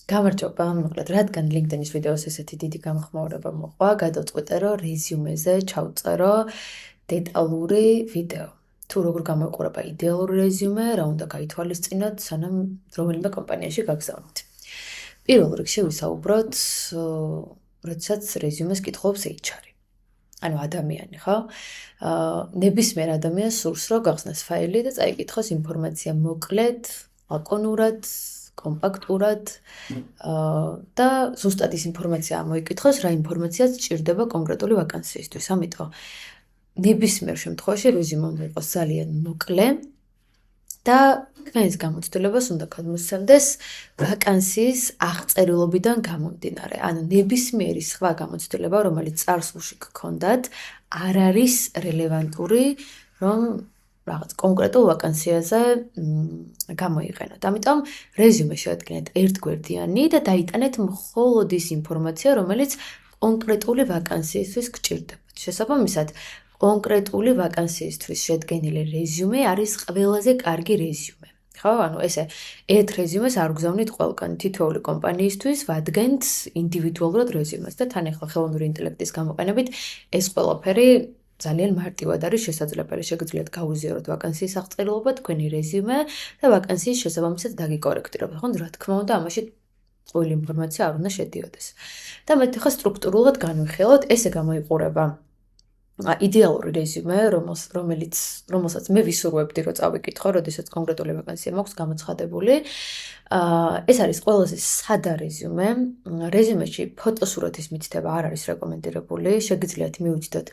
გამარჯობა, მოკლედ, რადგან LinkedIn-ის ვიდეოს ესეთი დიდი გამოხმაურება მოყვა, გადავწყვიტე, რომ რეზიუმეზე ჩავწერო დეტალური ვიდეო. თუ როგორ გამოიყურება იდეალური რეზიუმე, რა უნდა გაითვალისწინოთ, სანამ რომელიმე კომპანიაში გაგზავნით. პირველ რიგში ვისაუბროთ, როდესაც რეზიუმეს კითხულობს HR-ი. ანუ ადამიანი, ხო? ნებისმიერ ადამიანს სურს, რომ გახსნას ფაილი და წაიკითხოს ინფორმაცია მოკლედ, ლაკონურად, კომპაქტურად და ზუსტად ის ინფორმაცია მოიკითხოს, რა ინფორმაციაც სჭირდება კონკრეტული ვაკანსიისთვის. ამიტომ ნებისმიერ შემთხვევაში რეზიუმე უნდა იყოს ძალიან მოკლე და თქვენს გამოცდილებას უნდა გადმოსცემდეს ვაკანსიის აღწერილობიდან გამომდინარე. ანუ ნებისმიერი სხვა გამოცდილება, რომელიც წარსულში გქონდათ, არ არის რელევანტური, რომ რაღაც კონკრეტულ ვაკანსიაზე გამოიყენოთ. ამიტომ რეზიუმე შეადგინეთ ერთგვერდიანი და დაიტანეთ მხოლოდ ის ინფორმაცია, რომელიც კონკრეტული ვაკანსიისთვის გჭირდებათ. შესაბამისად, კონკრეტული ვაკანსიისთვის შედგენილი რეზიუმე არის ყველაზე კარგი რეზიუმე. ხო, ანუ ესე ერთ რეზიუმეს არ გზავნით ყველგან, თითოეული კომპანიისთვის ვადგენთ ინდივიდუალურად რეზიუმეს და თან ახლა ხელოვნური ინტელექტის გამოყენებით ეს ყველაფერი ძალიან მარტივად არის შესაძლებელი. შეგიძლიათ გავიზიაროთ ვაკანსიის აღწერილობა, თქვენი რეზიუმე და ვაკანსიის შესაბამისად დაგიკორექტირებთ. ხო, რა თქმა უნდა, ამაში ყოველი ინფორმაცია არ უნდა შედიოდეს. და მე ხა სტრუქტურულად განვიხილოთ, ესე გამოიყურება იდეალური რეზიუმე, რომელსაც მე ვისურვებდი, რომ წავიკითხო, როდესაც კონკრეტული ვაკანსია მაქვს გამოცხადებული. ეს არის ყველაზე სადა რეზიუმე. რეზიუმეში ფოტოსურათის მითითება არ არის რეკომენდირებული. შეგიძლიათ მივუჯდოთ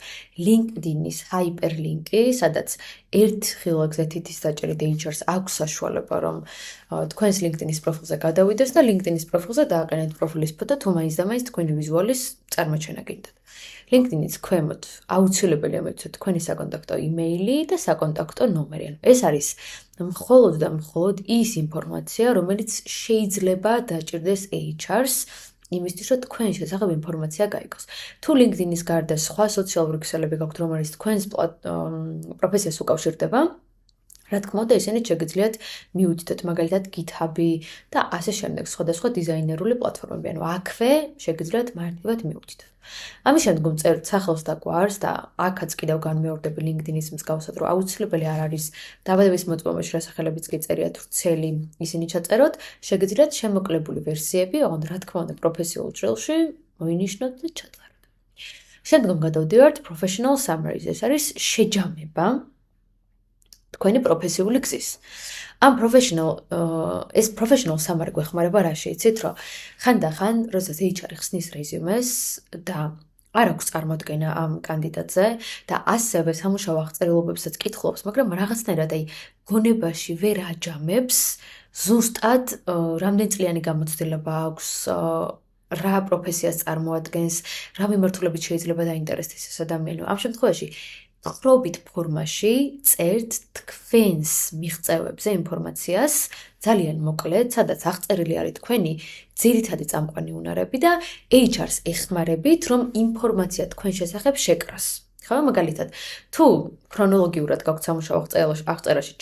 LinkedIn-ის ჰაიპერლინკი, სადაც ერთ ხილაკზე თითის დაჭერით HR-ს აქვს საშუალება, რომ თქვენს LinkedIn-ის პროფილზე გადავიდეს და LinkedIn-ის პროფილზე დააყენეთ პროფილის ფოტო, თუ მაინც და მაინც თქვენი ვიზუალის წარმოჩენა გინდათ. LinkedIn-ის ქვემოთ აუცილებელია მოიცოთ თქვენი საკონტაქტო იმეილი და საკონტაქტო ნომერი. ეს არის მხოლოდ და მხოლოდ ის ინფორმაცია, რომელიც შეიძლება დაჭირდეს HR-ს იმისთვის, რომ თქვენ შესახებ ინფორმაცია გაიგოს. თუ LinkedIn-ის გარდა სხვა სოციალური ქსელები გაქვთ, რომელიც თქვენს პროფესიას უკავშირდება, რა თქმა უნდა, ისინი შეგიძლიათ მივუჯდეთ მაგალითად GitHub-ი და ასე შემდეგ სხვადასხვა დიზაინერული პლატფორმები. ანუ აქვე შეგიძლიათ მარტივად მივუჯდეთ. ამის შემდგომ წერთ სახელს და გვარს და აქაც კიდევ განმეორდები LinkedIn-ის მსგავსად, რომ აუცილებელი არ არის დაბადების მოწმობაში რასახელებიც კი წერიათ ვრცელი, ისინი ჩაწეროთ, შეგიძლიათ შემოკლებული ვერსიები, ოღონდ რა თქმა უნდა პროფესიულ ჭრილში მოინიშნოთ და ჩატაროთ. შემდგომ გადავდივართ professional summaries. ეს არის შეჯამება თქვენი პროფესიული გზის. ამ professional summary გვეხმარება რაში, იცით, რომ ხანდახან, როდესაც HR-ი ხსნის რეზიუმეს და არ აქვს წარმოდგენა ამ კანდიდატზე და ასევე სამუშაო აღწერილობებსაც კითხულობს, მაგრამ რაღაცნაირად გონებაში ვერ აჯამებს, ზუსტად რამდენწლიანი გამოცდილება აქვს, რა პროფესიას წარმოადგენს, რა მიმართულებით შეიძლება დაინტერესდეს ეს ადამიანი. ამ შემთხვევაში ხრობით ფორმაში წერთ თქვენს მიღწევებზე ინფორმაციას ძალიან მოკლედ, სადაც აღწერილი არის თქვენი ძირითადი წამყვანი უნარები და HR-ს ეხმარებით, რომ ინფორმაცია თქვენ შესახებ შეკრას. ხო, მაგალითად, თუ ქრონოლოგიურად გაქვთ სამუშაო აღწერაში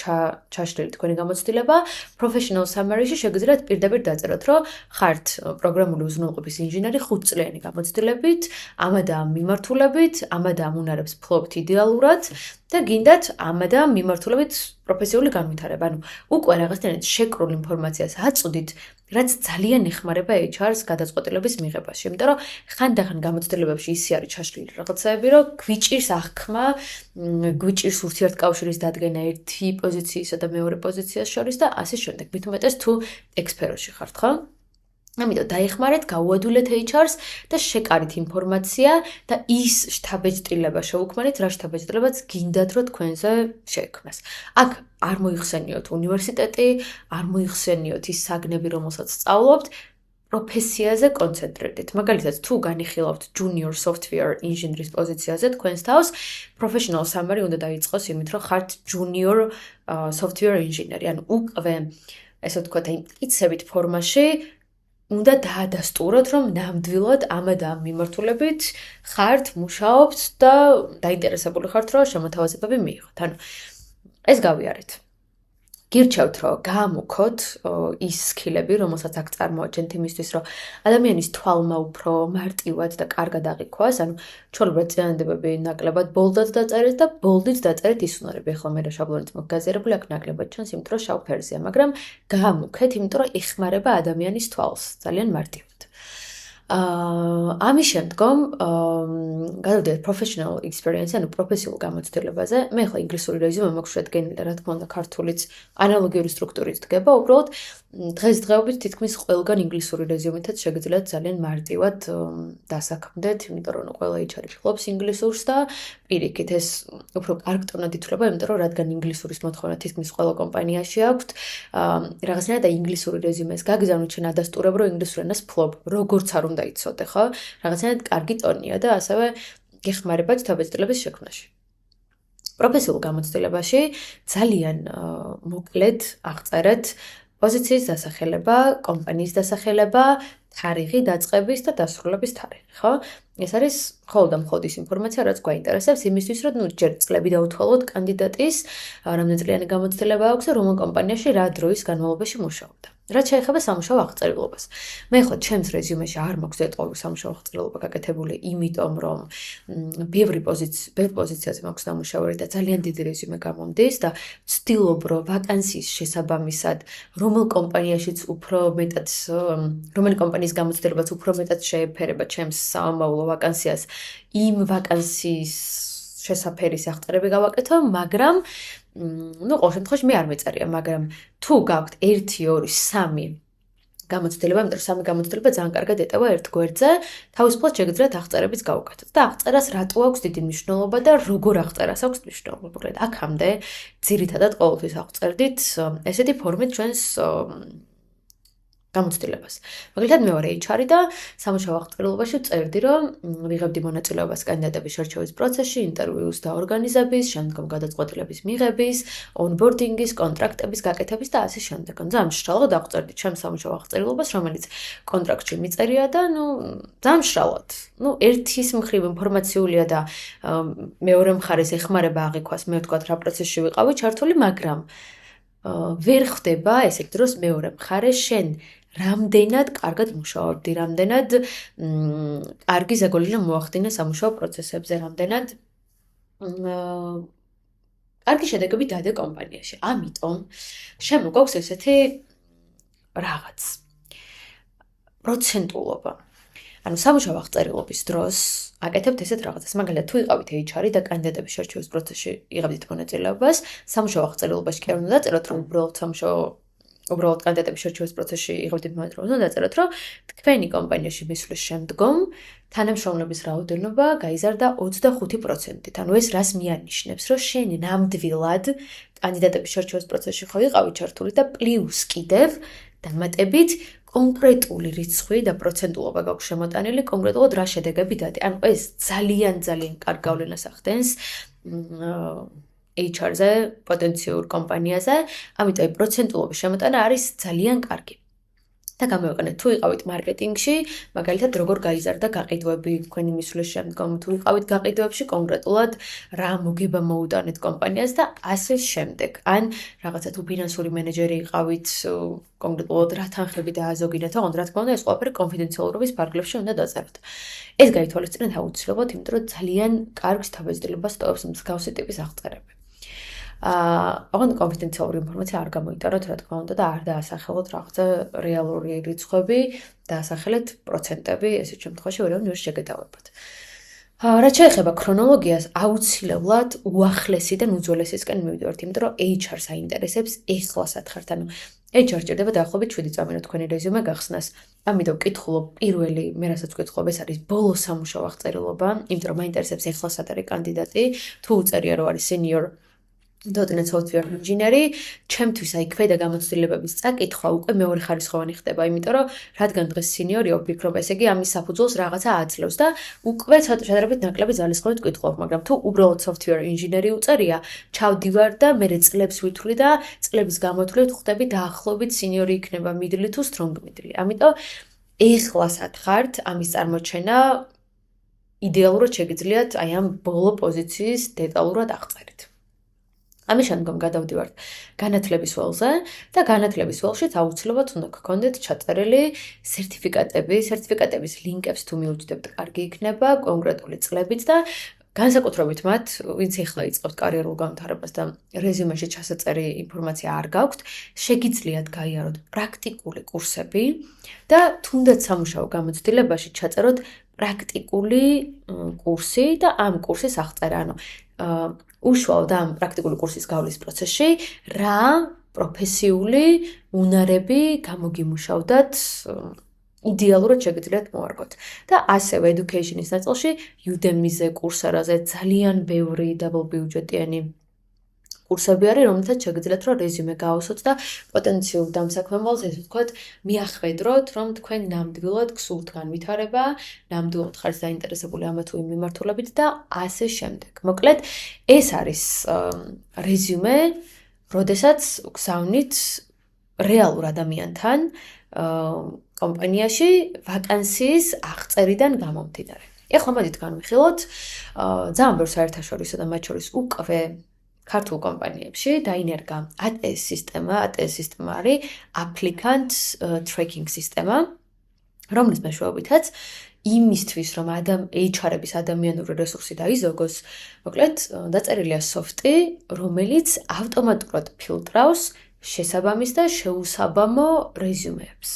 ჩაშლილი თქვენი გამოცდილება, professional summary-ში შეგიძლიათ პირდაპირ დაწეროთ, რომ ხართ პროგრამული უზრუნველყოფის ინჟინერი 5 წლიანი გამოცდილებით, ამა და ამ მიმართულებით, ამა და ამ უნარებს ფლობთ იდეალურად და გინდათ ამა და ამ მიმართულებით პროფესიული განვითარება. ანუ უკვე რაღაცნაირად შეკრულ ინფორმაციას აწვდით, რაც ძალიან ეხმარება HR-ს გადაწყვეტილების მიღებაში. იმიტომ რომ ხანდახან გამოცდილებებში ისე არის ჩაშლილი რაღაცაები, რომ გვიჭირს აღქმა, გვიჭირს ურთიერთკავშირის დადგენა ერთი პოზიციისა და მეორე პოზიციის შორის და ასე შემდეგ. მით უმეტეს თუ ექსპეროში ხართ, ხო? ამიტომ დაეხმარეთ, გაუადვილეთ HR-ს და შეკარით ინფორმაცია და ის შთაბეჭდილება შეუქმნით, რა შთაბეჭდილებაც გინდათ, რომ თქვენზე შეექმნას. აქ არ მოიხსენიოთ უნივერსიტეტი, არ მოიხსენიოთ ის საგნები, რომელსაც სწავლობთ, პროფესიაზე კონცენტრირდით. მაგალითად, თუ განიხილავთ junior software engineer-ის პოზიციაზე თქვენს თავს, professional summary უნდა დაიწყოს იმით, რომ ხართ junior software engineer-ი. ანუ უკვე ესე ვთქვათ, მტკიცებით ფორმაში უნდა დაადასტუროთ, რომ ნამდვილად ამა და ამ მიმართულებით ხართ, მუშაობთ და დაინტერესებული ხართ, რომ შემოთავაზებები მიიღოთ. ანუ ეს გავიარეთ. გირჩევთ, რომ გაამუქოთ ის სკილები, რომელსაც აქ წარმოაჩენთ იმისთვის, რომ ადამიანის თვალმა უფრო მარტივად და კარგად აღიქვას, ანუ ჩვეულებრივ წინადადებები ნაკლებად ბოლდად დაწერეთ და ბოლდით დაწერეთ ის უნარები. ახლა მე რა შაბლონით მოგგაზიარებული აქ ნაკლებად ჩანს, იმიტომ რომ შავ ფერზეა, მაგრამ გაამუქეთ, იმიტომ რომ ეხმარება ადამიანის თვალს ძალიან მარტივად. ამის შემდგომ გადავიდეთ professional experience, ანუ პროფესიულ გამოცდილებაზე. მე ახლა ინგლისური რეზიუმე მაქვს შედგენილი, რა თქმა უნდა, ქართულიც ანალოგიური სტრუქტურით დგება. უბრალოდ დღესდღეობით თითქმის ყველგან ინგლისური რეზიუმითაც შეგიძლიათ ძალიან მარტივად დასაქმდეთ, იმიტომ რომ ყველა HR ფლობს ინგლისურს და პირიქით ეს უფრო კარგ ტონად ითვლება, იმიტომ რომ რადგან ინგლისურის მოთხოვნა თითქმის ყველა კომპანიაში აქვთ, რაღაცნაირად ინგლისური რეზიუმეს გაგზავნოთ, შენ ადასტურებ, რომ ინგლისურ ენას ფლობ, როგორც არ უნდა იცოდე, ხო? რაღაცნაირად კარგი ტონია და ასევე გეხმარებათ თავდაცდილების შექმნაში. პროფესიულ გამოცდილებაში ძალიან მოკლედ აღწერეთ პოზიციის დასახელება, კომპანიის დასახელება, თარიღი დაწყების და დასრულების თარიღი, ხო? ეს არის მხოლოდ და მხოლოდ ის ინფორმაცია, რაც გვაინტერესებს იმისთვის, რომ ჯერ წლები დავუთვალოთ კანდიდატის, რამდენწლიანი გამოცდილება აქვს და რომელ კომპანიაში რა დროის განმავლობაში მუშაობდა. რაც შეეხება სამუშაო აღწერილობას. მე ხო ჩემს რეზიუმეში არ მაქვს დეტალური სამუშაო აღწერილობა გაკეთებული, იმიტომ რომ ბევრ პოზიციაზე მაქვს დამუშავებული და ძალიან დიდი რეზიუმე გამომდის და ვცდილობ, რომ ვაკანსიის შესაბამისად, რომელი კომპანიის გამოცდილებაც უფრო მეტად შეეფერება ჩემს საომავლო ვაკანსიას, იმ ვაკანსიის შესაფერის აღწერები გავაკეთო, მაგრამ ყოველ შემთხვევაში მე არ მეწერია, მაგრამ თუ გაქვთ 1, 2, 3 გამოცდილება, იმიტომ რომ 3 გამოცდილება ძალიან კარგად ეტევა ერთ გვერდზე, თავისუფლად შეგიძლიათ აღწერებიც გავუკეთოთ. და აღწერას რატო აქვს დიდი მნიშვნელობა და როგორ აღწერას აქვს მნიშვნელობა. მოკლედ, აქამდე ძირითადად ყოველთვის აღწერდით ესეთი ფორმით ჩვენს გამოცდილებას. მაგალითად, მე ვარ HR-ი და სამუშაო აღწერილობაში წერდი, რომ ვიღებდი მონაწილეობას კანდიდატების შერჩევის პროცესში, ინტერვიუს და ორგანიზების, შემდგომ გადაწყვეტილების მიღების, onboarding-ის, კონტრაქტების გაკეთების და ასე შემდეგ. ძალიან მშრალად აღწერდი ჩემს სამუშაო აღწერილობას, რომელიც კონტრაქტში მიწერია და ძალიან მშრალად. ერთის მხრივ ინფორმაციულია და მეორე მხარეს ეხმარება აღიქვას, მე ვთქვათ, რა პროცესში ვიყავი ჩართული, მაგრამ ვერ ხდება ესეთ დროს მეორე მხარეს შენ რამდენად კარგად მუშაობდი, რამდენად კარგი ზეგოლინა მოახდინე სამუშაო პროცესებზე, რამდენად კარგი შედეგები დადე კომპანიაში. ამიტომ შემოგვაქვს ესეთი რაღაც პროცენტულობა. ანუ სამუშაო აღწერილობის დროს აკეთებთ ესეთ რაღაცას. მაგალითად, თუ იყავით HR-ი და კანდიდატების შერჩევის პროცესში იღებდით მონაწილეობას, სამუშაო აღწერილობაში კი არ უნდა დაწეროთ, რომ უბრალოდ კანდიდატების შერჩევის პროცესში იღებდით მონაწილეობას, უნდა დაწეროთ, რომ თქვენი კომპანიაში მისვლის შემდგომ თანამშრომლების რაოდენობა გაიზარდა 25%-ით. ანუ ეს რას მიანიშნებს, რომ შენ ნამდვილად კანდიდატების შერჩევის პროცესში ხო იყავი ჩართული და პლუს კიდევ დამატებით კონკრეტული რიცხვი და პროცენტულობა გაქვს შემოტანილი, კონკრეტულად რა შედეგები დადე. ანუ ეს ძალიან კარგ გავლენას ახდენს HR-ზე, პოტენციურ კომპანიაზე, ამიტომ პროცენტულობის შემოტანა არის ძალიან კარგი. და გამოვიყენეთ, თუ იყავით მარკეტინგში, მაგალითად, როგორ გაიზარდა გაყიდვები თქვენი მისვლის შემდგომ, თუ იყავით გაყიდვებში, კონკრეტულად რა მოგება მოუტანეთ კომპანიას და ასე შემდეგ. ან რაღაცა თუ ფინანსური მენეჯერი იყავით, კონკრეტულად რა თანხები დააზოგინეთ, ოღონდ რა თქმა უნდა, ეს ყველაფერი კონფიდენციალურობის ფარგლებში უნდა დაწეროთ. ეს გაითვალისწინეთ აუცილებლად, იმიტომ რომ ძალიან კარგ თავდაცდილებას ტოვებს მსგავსი ტიპის აღწერები. ოღონდ კონფიდენციალური ინფორმაცია არ გამოიტანოთ, რა თქმა უნდა, და არ დაასახელოთ რაღაცა რეალური რიცხვები, დაასახელეთ პროცენტები, ესეთ შემთხვევაში ვერ შეგედავებათ. რაც შეეხება ქრონოლოგიას, აუცილებლად უახლესიდან უძველესისკენ მივიდივართ, იმიტომ რომ HR-ს აინტერესებს ეხლა სათხართ, ანუ HR ჭირდება დაახლოებით 7 წამი რომ თქვენი რეზიუმე გახსნას. ამიტომ ვკითხულობ პირველი, მე რასაც ვკითხულობ, ეს არის ბოლო სამუშაო აღწერილობა, იმიტომ რომ მაინტერესებს ეხლა სად არის კანდიდატი, თუ უწერია რომ არის senior .NET software engineer-ი, ჩემთვის აი ქვედა გამოცდილებების წაკითხვა უკვე მეორე ხარისხოვანი ხდება, იმიტომ რომ რადგან დღეს senior-ია ვფიქრობ, ესე იგი ამის საფუძველს რაღაცა აძლევს და უკვე შედარებით ნაკლები ძალისხმევით ვკითხულობ, მაგრამ თუ უბრალოდ software engineer-ი უწერია, ჩავდივარ და მე წლებს ვითვლი და წლების გამოთვლით ხვდები დაახლოებით senior-ი იქნება middle თუ strong middle. ამიტომ ეხლა სათხართ ამის წარმოჩენა იდეალურად შეგიძლიათ აი ამ ბოლო პოზიციის დეტალურად აღწერით. ამის შემდგომ გადავდივართ განათლების ველზე და განათლების ველშიც აუცილებლად უნდა გქონდეთ ჩაწერილი სერტიფიკატების ლინკებს თუ მიუჯდებთ, კარგი იქნება კონკრეტული წლებით და განსაკუთრებით მათ, ვინც ეხლა იწყებთ კარიერულ განვითარებას და რეზიუმეში ჩასაწერი ინფორმაცია არ გაქვთ, შეგიძლიათ გაიაროთ პრაქტიკული კურსები და თუნდაც სამუშაო გამოცდილებაში ჩაწეროთ პრაქტიკული კურსი და ამ კურსის აღწერა, ანუ უშუალოდ ამ პრაქტიკული კურსის გავლის პროცესში რა პროფესიული უნარები გამოგიმუშავდათ იდეალურად შეგიძლიათ მოარგოთ. და ასევე education-ის ნაწილში Udemy-ზე კურსერაზე ძალიან ბევრი double ბიუჯეტიანი კურსები არის, რომელთაც შეგიძლიათ რომ რეზიუმე გააუსოთ და პოტენციურ დამსაქმებელს ესე ვთქვათ, მიახვედროთ, რომ თქვენ ნამდვილად გსურთ განვითარება, ნამდვილად ხართ დაინტერესებული ამა თუ იმ მიმართულებით და ასე შემდეგ. მოკლედ, ეს არის რეზიუმე, როდესაც გზავნით რეალურ ადამიანთან კომპანიაში ვაკანსიის აღწერიდან გამომდინარე. ეხლა მოდით განვიხილოთ ძალიან ბევრ საერთაშორისო და მათ შორის უკვე ქართულ კომპანიებში დაინერგა ATS სისტემა. ATS სისტემა არის applicant tracking სისტემა, რომლის მეშვეობითაც იმისთვის, რომ HR-ების ადამიანური რესურსი დაიზოგოს, მოკლედ დაწერილია სოფტი, რომელიც ავტომატურად ფილტრავს შესაბამის და შეუსაბამო რეზიუმეებს.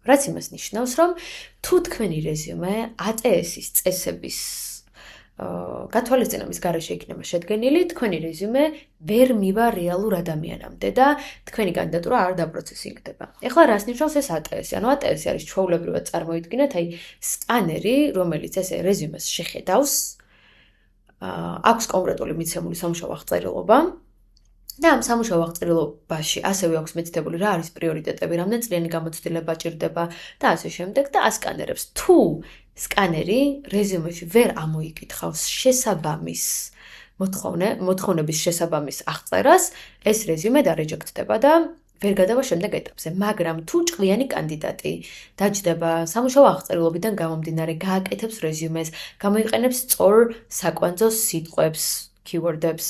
რაც იმას ნიშნავს, რომ თუ თქვენი რეზიუმე ATS-ის წესების გათვალისწინების გარეშე იქნება შედგენილი, თქვენი რეზიუმე ვერ მივა რეალურ ადამიანამდე და თქვენი კანდიდატურა არ დაპროცესინგდება. ეხლა რას ნიშნავს ეს ATS-ი? ანუ ATS-ი არის ჩვეულებრივად წარმოიდგინეთ, აი სკანერი, რომელიც ესე რეზიუმეს შეხედავს, აქვს კონკრეტული მიცემული სამუშაო აღწერილობა და ამ სამუშაო აღწერილობაში ასევე აქვს მითითებული რა არის პრიორიტეტები, რამდენი წლიანი გამოცდილება ჭირდება და ასე შემდეგ და ასკანერებს. თუ სკანერი რეზიუმეში ვერ ამოიკითხავს შესაბამის მოთხოვნების შესაბამის აღწერას, ეს რეზიუმე დარეჯექტდება და ვერ გადავა შემდეგ ეტაპზე. მაგრამ თუ ჭკვიანი კანდიდატი დაჯდება სამუშაო აღწერილობიდან გამომდინარე, გააკეთებს რეზიუმეს, გამოიყენებს სწორ საკვანძო სიტყვებს, keyword-ებს,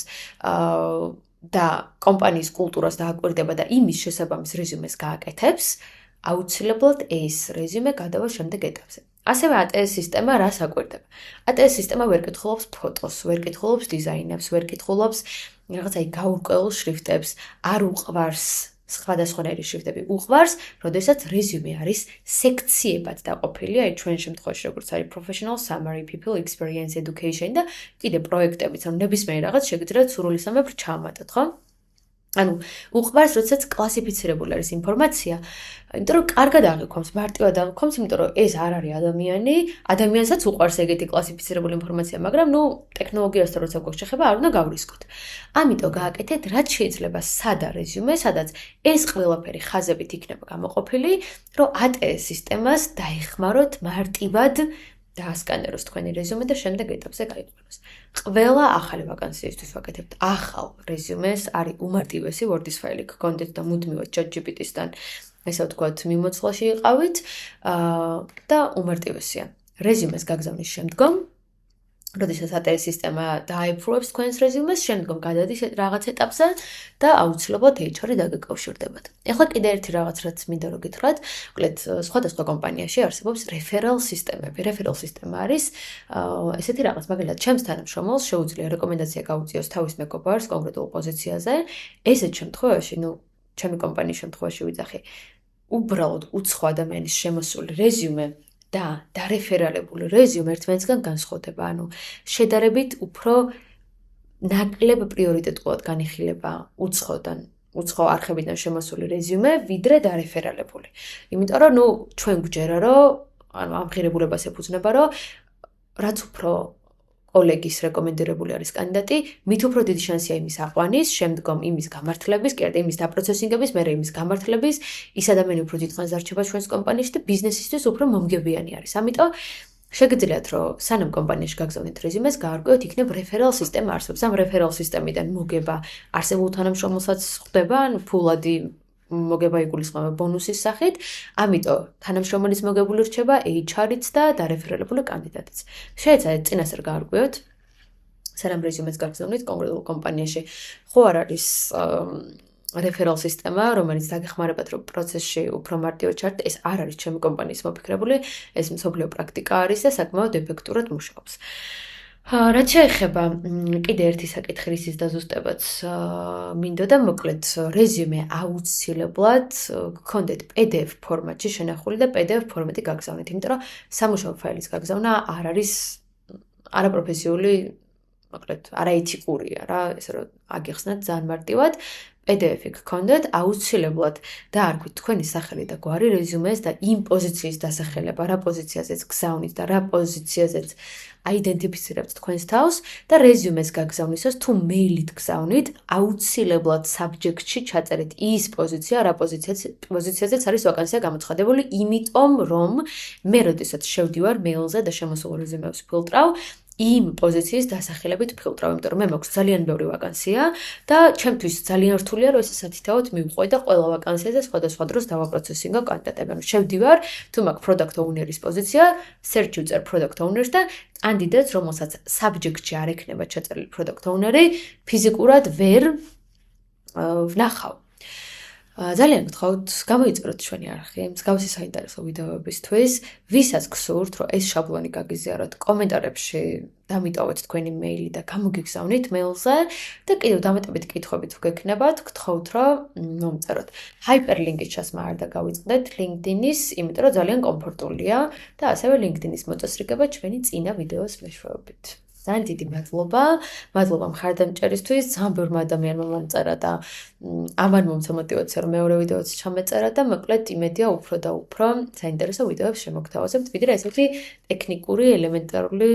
და კომპანიის კულტურას დააკვირდება და იმის შესაბამის რეზიუმეს გააკეთებს, აუცილებლად ეს რეზიუმე გადავა შემდეგ ეტაპზე. ასევე ATS სისტემა რას აკვირდება? ATS სისტემა ვერ კითხულობს ფოტოს, ვერ კითხულობს დიზაინებს, ვერ კითხულობს რაღაცა გაურკვეველ შრიფტებს, არ უყვარს სხვადასხვანაირი შრიფტები, უყვარს, როდესაც რეზიუმე არის სექციებად დაყოფილი, აი ჩვენ შემთხვევაში როგორც არის professional summary, people experience, education და კიდე პროექტებიც, ანუ ნებისმიერ რაღაც შეგიძლიათ სრულისამებრ ჩაამატოთ, ხო? ანუ უყვარს, როდესაც კლასიფიცირებული არის ინფორმაცია, იმიტომ რომ კარგად აღიქვამს, მარტივად აღიქვამს, იმიტომ რომ ეს არ არის ადამიანი, ადამიანსაც უყვარს ეგეთი კლასიფიცირებული ინფორმაცია, მაგრამ ტექნოლოგიასთან როცა გვაქვს შეხება, არ უნდა გავრისკოთ. ამიტომ გააკეთეთ, რაც შეიძლება სადა რეზიუმე, სადაც ეს ყველაფერი ხაზებით იქნება გამოყოფილი, რომ ATS სისტემას დაეხმაროთ მარტივად დაასკანეროს თქვენი რეზიუმე და შემდეგ ეტაპზე გაიყვანოს. ყველა ახალი ვაკანსიისთვის ვაკეთებთ ახალ რეზიუმეს, არის უმარტივესი Word-ის ფაილი გქონდეთ და მუდმივად ChatGPT-სთან ესე ვთქვათ, მიმოწყლაში იყავით და უმარტივესია. რეზიუმეს გაგზავნის შემდგომ, როდესაც ATS სისტემა დააეპრუვებს თქვენს რეზიუმეს, შემდგომ გადადის რაღაც ეტაპზე და აუცილებლად HR-ი დაგეკავშირდებათ. ეხლა კიდე ერთი რაღაც, რაც მინდა რომ გითხრათ, მოკლედ სხვადასხვა კომპანიაში არსებობს referral სისტემები. referral სისტემა არის ესეთი რაღაც, მაგალითად, ჩემს თანამშრომელს შეუძლია რეკომენდაცია გაუწიოს თავის მეგობარს კონკრეტულ პოზიციაზე. ესეთ შემთხვევაში, ჩემი კომპანიის შემთხვევაში ვიძახი, უბრალოდ უცხო ადამიანის შემოსული რეზიუმე და დარეფერალებული რეზიუმე ერთმანეთისგან განსხვავდება, ანუ შედარებით უფრო ნაკლებ პრიორიტეტულად განიხილება უცხო არხებიდან შემოსული რეზიუმე, ვიდრე დარეფერალებული. იმიტომ რომ ჩვენ გვჯერა, რომ ამ ღირებულებას ეფუძნება, რომ რაც უფრო კოლეგის რეკომენდირებული არის კანდიდატი, მით უფრო დიდი შანსია იმის აყვანის, შემდგომ იმის გამართლების, კი არა, იმის დაპროცესინგების, მერე იმის გამართლების, ის ადამიანი უფრო დიდხანს დარჩება ჩვენს კომპანიაში და ბიზნესისთვის უფრო მომგებიანი არის. ამიტომ შეგიძლიათ, რომ სანამ კომპანიაში გაგზავნეთ რეზიუმეს, გაარკვიოთ, იქნებ referral სისტემა არსებობს. ამ referral სისტემიდან მოგება არსებულ თანამშრომელსაც ხდება, ან ფულადი მოგება იგულისხმება ბონუსის სახით, ამიტომ თანამშრომელის მოგებული რჩება HR-იც და დარეფერალებული კანდიდატიც. შეიძლება წინასწარ გაარკვიოთ, სანამ რეზიუმეს გაგზავნით კონკრეტულ კომპანიაში. ხო არ არის რეფერალ სისტემა, რომელიც დაგეხმარებათ, რომ პროცესში უფრო მარტივად ჩარდეთ, ეს არ არის ჩემი კომპანიის მოფიქრებული, ეს მსოფლიო პრაქტიკა არის და საკმაოდ ეფექტურად მუშაობს. რაც შეეხება კიდე ერთი საკითხი, რისის დაზუსტებაც მინდოდა, მოკლედ რეზიუმე აუცილებლად გქონდეთ PDF ფორმატში შენახული და PDF ფორმატი გაგზავნეთ, იმიტომ რომ სამუშაო ფაილის გაგზავნა არ არის არაპროფესიული, მოკლედ არაეთიკურია რა, ესე რომ აგიხსნათ ძალიან მარტივად. PDF-ი გქონდეთ, აუცილებლად დაარქვით თქვენი სახელი და გვარი რეზიუმეს და იმ პოზიციის დასახელება, რა პოზიციაზეც გზავნით და რა პოზიციაზეც აიდენტიფიცირებთ თქვენს თავს და რეზიუმეს გაგზავნისას თუ მეილით გზავნით, აუცილებლად საბჯექტში ჩაწერეთ ის პოზიცია, რა პოზიციაზეც არის ვაკანსია გამოცხადებული, იმიტომ რომ მე როდესაც შევდივარ მეილზე და შემოსულ რეზიუმებს ვფილტრავ, იმ პოზიციის დასახელებით ვფილტრავ, იმიტომ რომ მე მაქვს ძალიან ბევრი ვაკანსია და ჩემთვის ძალიან რთულია, რომ ესე სათითაოდ მივყვე და ყველა ვაკანსიაზე სხვადასხვა დროს დავაპროცესინგო კანდიდატები. ანუ შევდივარ, თუ მაქვს product owner-ის პოზიცია, search ვიწერ product owner-ს და კანდიდატს, რომელსაც საბჯექტში არ ექნება ჩაწერილი product owner-ი, ფიზიკურად ვერ ვნახავ. ძალიან გთხოვთ, გამოიწეროთ ჩვენი არხი, მსგავსი საინტერესო ვიდეოებისთვის, ვისაც გსურთ, რომ ეს შაბლონი გაგიზიაროთ, კომენტარებში დამიტოვეთ თქვენი მეილი და გამოგიგზავნით მეილზე და კიდევ დამატებით კითხვებით თუ გექნებათ, გთხოვთ, რომ მომწეროთ. ჰაიპერლინკის ჩასმა არ დაგავიწყდეთ LinkedIn-ის, იმიტომ რომ ძალიან კომფორტულია და ასევე LinkedIn-ის მოწესრიგება ჩვენი წინა ვიდეოს მეშვეობით. ძალიან დიდი მადლობა მხარდამჭერისთვის, ძალიან ბევრმა ადამიანმა მომწერა და ამან მომცა მოტივაცია, რომ მეორე ვიდეოც ჩამეწერა და მოკლედ იმედია უფრო და უფრო საინტერესო ვიდეოებს შემოგთავაზებთ, ვიდრე ესეთი ტექნიკური, ელემენტარული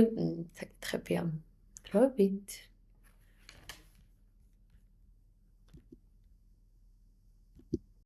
საკითხებია. დროებით.